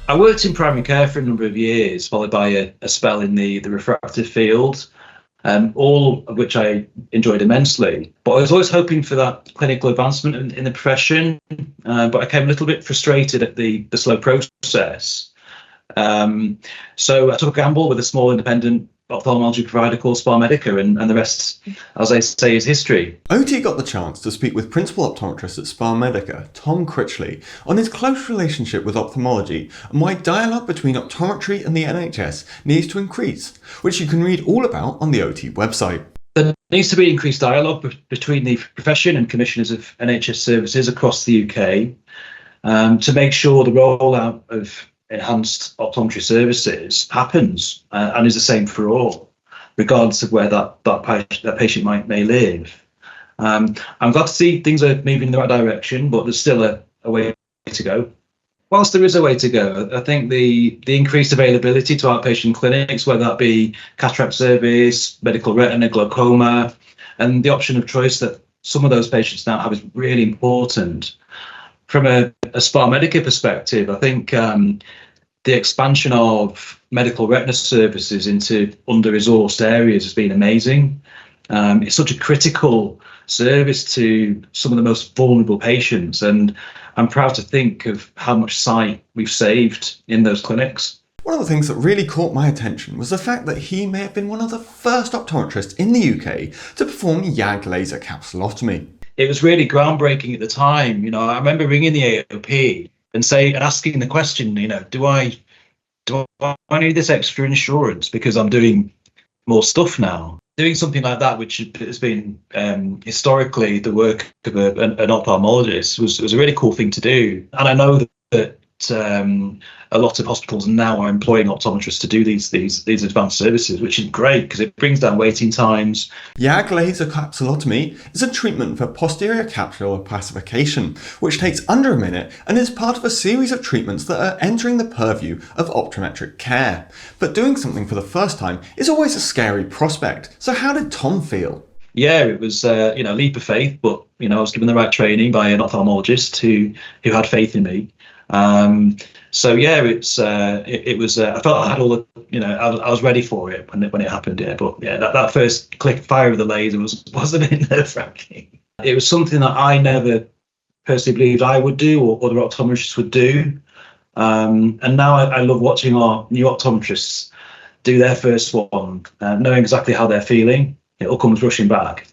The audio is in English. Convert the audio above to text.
I worked in primary care for a number of years, followed by a spell in the refractive field, all of which I enjoyed immensely. But I was always hoping for that clinical advancement in the profession, but I became a little bit frustrated at the slow process. So I took a gamble with a small independent ophthalmology provider called SpaMedica, and the rest, as I say, is history. OT got the chance to speak with principal optometrist at SpaMedica, Tom Critchley, on his close relationship with ophthalmology and why dialogue between optometry and the NHS needs to increase, which you can read all about on the OT website. There needs to be increased dialogue between the profession and commissioners of NHS services across the UK to make sure the rollout of enhanced optometry services happens and is the same for all, regardless of where that patient may live. I'm glad to see things are moving in the right direction, but there's still a way to go. Whilst there is a way to go, I think the increased availability to outpatient clinics, whether that be cataract service, medical retina, glaucoma, and the option of choice that some of those patients now have is really important. From a SpaMedica perspective, I think the expansion of medical retina services into under-resourced areas has been amazing. It's such a critical service to some of the most vulnerable patients, and I'm proud to think of how much sight we've saved in those clinics. One of the things that really caught my attention was the fact that he may have been one of the first optometrists in the UK to perform YAG laser capsulotomy. It was really groundbreaking at the time. I remember ringing the AOP and asking the question, do I need this extra insurance because I'm doing more stuff now? Doing something like that, which has been historically the work of an ophthalmologist, was a really cool thing to do. And I know that a lot of hospitals now are employing optometrists to do these advanced services, which is great because it brings down waiting times. YAG laser capsulotomy is a treatment for posterior capsular opacification, which takes under a minute and is part of a series of treatments that are entering the purview of optometric care. But doing something for the first time is always a scary prospect. So how did Tom feel? Yeah, it was a leap of faith, but I was given the right training by an ophthalmologist who had faith in me. So yeah, it was. I felt I had all the, I was ready for it when it happened. Yeah, but yeah, that first fire of the laser wasn't it nerve-wracking. It was something that I never personally believed I would do or other optometrists would do. And now I love watching our new optometrists do their first one, knowing exactly how they're feeling. It all comes rushing back.